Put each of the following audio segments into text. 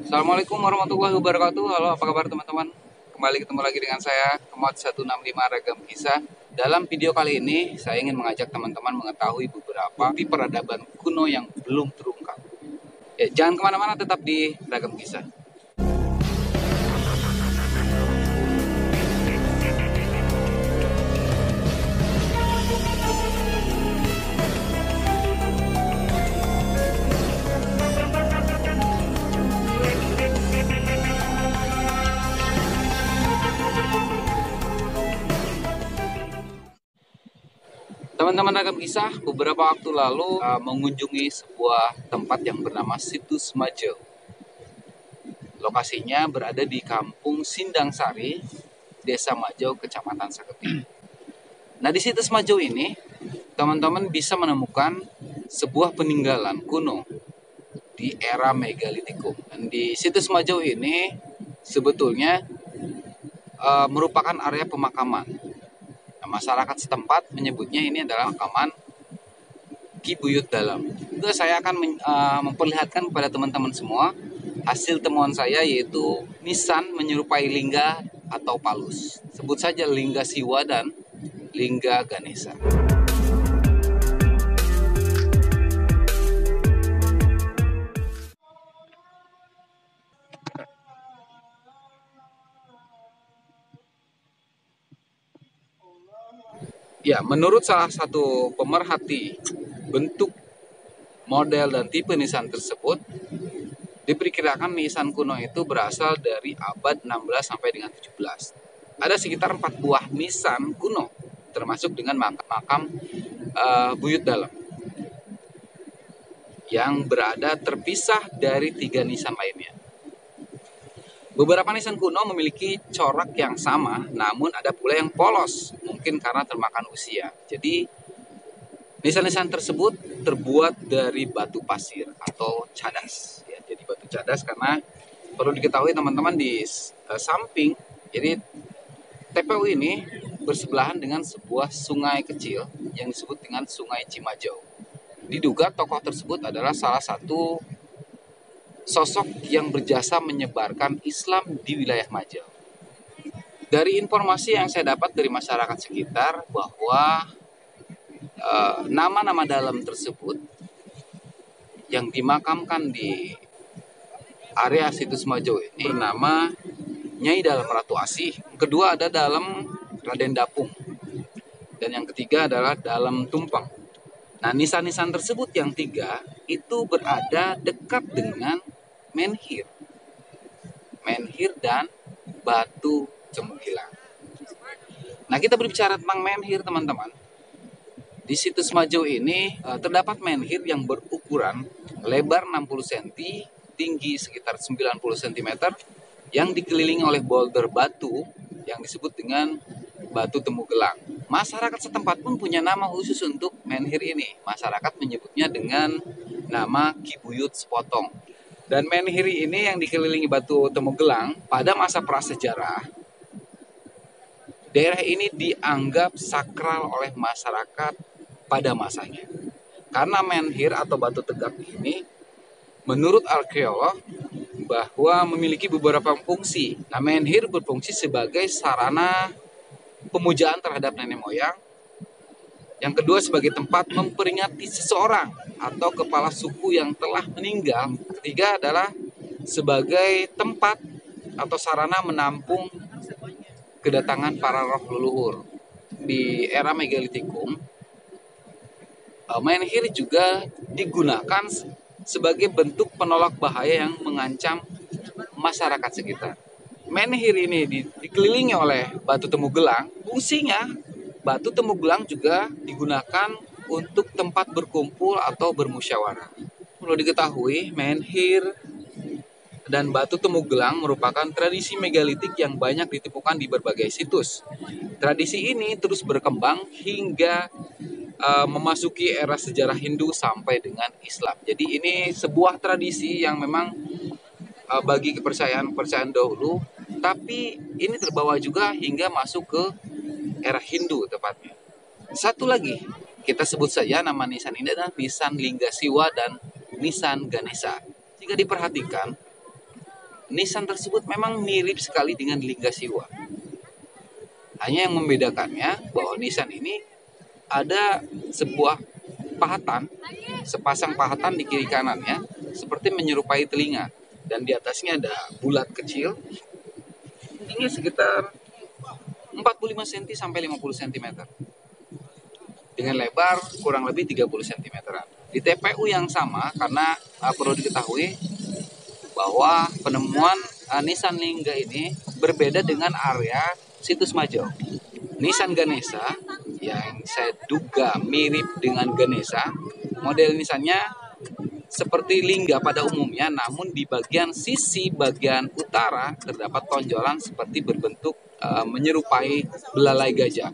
Assalamualaikum warahmatullahi wabarakatuh. Halo, apa kabar teman-teman? Kembali ketemu lagi dengan saya, Kemot 165 Ragam Kisah. Dalam video kali ini, saya ingin mengajak teman-teman mengetahui beberapa bukti peradaban kuno yang belum terungkap. Ya, jangan kemana-mana, tetap di Ragam Kisah. Teman-teman Ragam Kisah, beberapa waktu lalu mengunjungi sebuah tempat yang bernama Situs Majau. Lokasinya berada di Kampung Sindang Sari, Desa Majau, Kecamatan Saketi. Nah, di Situs Majau ini, teman-teman bisa menemukan sebuah peninggalan kuno di era Megalitikum. Dan di Situs Majau ini sebetulnya merupakan area pemakaman. Nah, masyarakat setempat menyebutnya ini adalah makaman Ki Buyut Dalam. Itu saya akan memperlihatkan kepada teman-teman semua hasil temuan saya, yaitu nisan menyerupai lingga atau palus. Sebut saja lingga Siwa dan lingga Ganesha. Ya, menurut salah satu pemerhati bentuk, model, dan tipe nisan tersebut, diperkirakan nisan kuno itu berasal dari abad 16 sampai dengan 17. Ada sekitar 4 buah nisan kuno, termasuk dengan makam Buyut Dalam, yang berada terpisah dari 3 nisan lainnya. Beberapa nisan kuno memiliki corak yang sama, namun ada pula yang polos, mungkin karena termakan usia. Jadi, nisan-nisan tersebut terbuat dari batu pasir atau cadas. Ya, jadi batu cadas karena perlu diketahui teman-teman, di samping, jadi TPU ini bersebelahan dengan sebuah sungai kecil yang disebut dengan Sungai Cimajau. Diduga tokoh tersebut adalah salah satu sosok yang berjasa menyebarkan Islam di wilayah Majau. Dari informasi yang saya dapat dari masyarakat sekitar, bahwa nama-nama dalam tersebut yang dimakamkan di area Situs Majau ini bernama Nyai Dalam Ratu Asih, yang kedua ada Dalam Raden Dapung, dan yang ketiga adalah Dalam Tumpeng. Nah, nisan-nisan tersebut yang 3 itu berada dekat dengan menhir dan batu cempegilang. Nah, kita berbicara tentang menhir, teman-teman. Di Situs Majau ini terdapat menhir yang berukuran lebar 60 cm, tinggi sekitar 90 cm, yang dikelilingi oleh boulder batu yang disebut dengan batu Temugelang. Masyarakat setempat pun punya nama khusus untuk menhir ini. Masyarakat menyebutnya dengan nama Ki Buyut Sepotong. Dan menhir ini yang dikelilingi batu Temugelang, pada masa prasejarah, daerah ini dianggap sakral oleh masyarakat pada masanya. Karena menhir atau batu tegak ini, menurut arkeolog, bahwa memiliki beberapa fungsi. Nah, menhir berfungsi sebagai sarana pemujaan terhadap nenek moyang. Yang kedua, sebagai tempat memperingati seseorang atau kepala suku yang telah meninggal. Ketiga adalah sebagai tempat atau sarana menampung kedatangan para roh leluhur. Di era Megalitikum, menhir juga digunakan sebagai bentuk penolak bahaya yang mengancam masyarakat sekitar. Menhir ini dikelilingi oleh batu Temugelang. Fungsinya, batu Temugelang juga digunakan untuk tempat berkumpul atau bermusyawarah. Perlu diketahui, menhir dan batu Temugelang merupakan tradisi megalitik yang banyak ditemukan di berbagai situs. Tradisi ini terus berkembang hingga memasuki era sejarah Hindu sampai dengan Islam. Jadi ini sebuah tradisi yang memang bagi kepercayaan dahulu, tapi ini terbawa juga hingga masuk ke era Hindu tepatnya. Satu lagi, kita sebut saja nama nisan ini adalah nisan Lingga Siwa dan nisan Ganesha. Jika diperhatikan, nisan tersebut memang mirip sekali dengan Lingga Siwa. Hanya yang membedakannya bahwa nisan ini ada sebuah pahatan, sepasang pahatan di kiri kanannya seperti menyerupai telinga, dan di atasnya ada bulat kecil, tingginya sekitar 45 cm sampai 50 cm, dengan lebar kurang lebih 30 cm. Di TPU yang sama, karena perlu diketahui bahwa penemuan nisan Lingga ini berbeda dengan area situs Majau. Nisan Ganesha yang saya duga mirip dengan Ganesha, model nisannya seperti lingga pada umumnya, namun di bagian sisi bagian utara terdapat tonjolan seperti berbentuk menyerupai belalai gajah.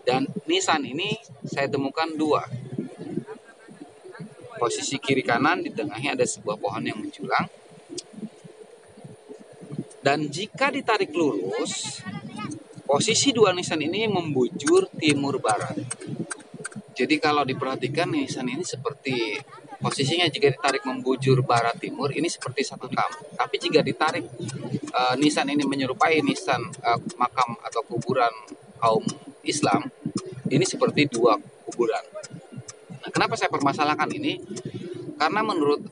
Dan nisan ini saya temukan dua. Posisi kiri kanan, di tengahnya ada sebuah pohon yang menjulang. Dan jika ditarik lurus, posisi dua nisan ini membujur timur barat. Jadi kalau diperhatikan nisan ini seperti posisinya jika ditarik membujur barat timur ini seperti satu kam. Tapi jika ditarik nisan ini menyerupai nisan makam atau kuburan kaum Islam, ini seperti dua kuburan. Nah, kenapa saya permasalahkan ini? Karena menurut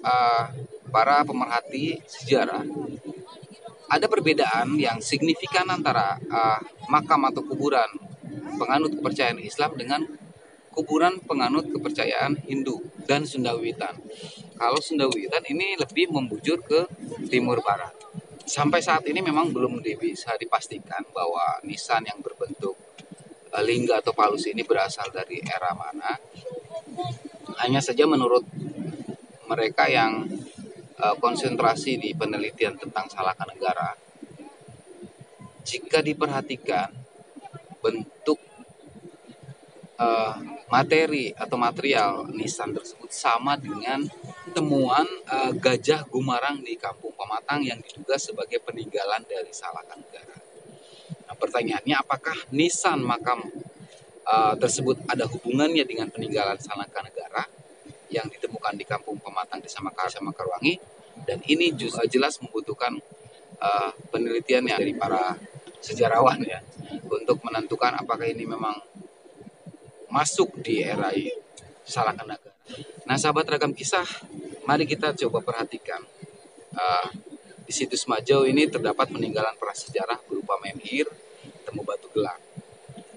para pemerhati sejarah, ada perbedaan yang signifikan antara makam atau kuburan penganut kepercayaan Islam dengan kuburan penganut kepercayaan Hindu dan Sunda Wiwitan. Kalau Sunda Wiwitan ini lebih membujur ke timur barat. Sampai saat ini memang belum bisa dipastikan bahwa nisan yang berbentuk lingga atau palus ini berasal dari era mana. Hanya saja menurut mereka yang konsentrasi di penelitian tentang Salaka Negara, jika diperhatikan bentuk materi atau material nisan tersebut sama dengan temuan gajah gumarang di Kampung Pematang yang diduga sebagai peninggalan dari Salaka Negara. Nah, pertanyaannya, apakah nisan makam tersebut ada hubungannya dengan peninggalan Salaka Negara yang ditemukan di Kampung Pematang Desa Mekarwangi? Dan ini jelas membutuhkan penelitian dari para sejarawan ya, untuk menentukan apakah ini memang masuk di era Salaka Negara. Nah, sahabat Ragam Kisah, mari kita coba perhatikan di situs Majau ini terdapat peninggalan prasejarah berupa menhir, temu batu gelang,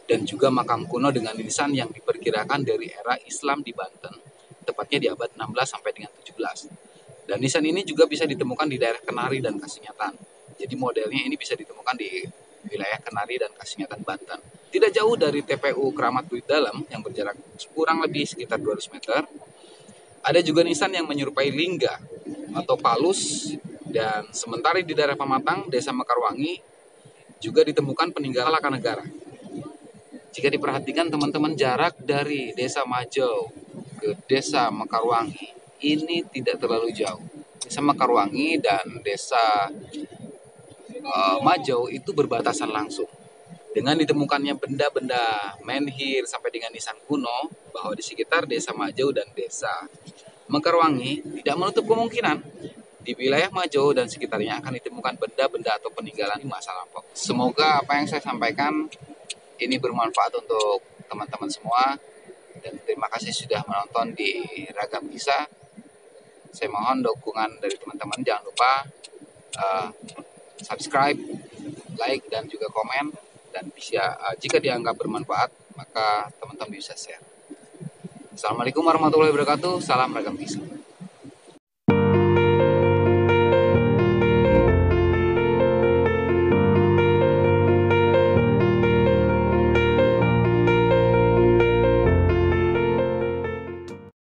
dan juga makam kuno dengan nisan yang diperkirakan dari era Islam di Banten, tepatnya di abad 16 sampai dengan 17. Dan nisan ini juga bisa ditemukan di daerah Kenari dan Kasingatan. Jadi modelnya ini bisa ditemukan di wilayah Kenari dan Kasingatan, Banten. Tidak jauh dari TPU Keramat Bukit Dalam yang berjarak kurang lebih sekitar 200 meter. Ada juga nisan yang menyerupai lingga atau palus. Dan sementara di daerah Pematang, Desa Mekarwangi, juga ditemukan peninggalan Salaka Negara. Jika diperhatikan teman-teman, jarak dari Desa Majau ke Desa Mekarwangi ini tidak terlalu jauh. Desa Mekarwangi dan Desa Majau itu berbatasan langsung. Dengan ditemukannya benda-benda menhir sampai dengan nisan kuno, bahwa di sekitar Desa Majau dan Desa Mekarwangi tidak menutup kemungkinan di wilayah Majau dan sekitarnya akan ditemukan benda-benda atau peninggalan di masa lampau. Semoga apa yang saya sampaikan ini bermanfaat untuk teman-teman semua, dan terima kasih sudah menonton di Ragam Kisah. Saya mohon dukungan dari teman-teman, jangan lupa subscribe, like, dan juga komen. Dan bisa, jika dianggap bermanfaat, maka teman-teman bisa share. Assalamualaikum warahmatullahi wabarakatuh. Salam Ragam Kisah.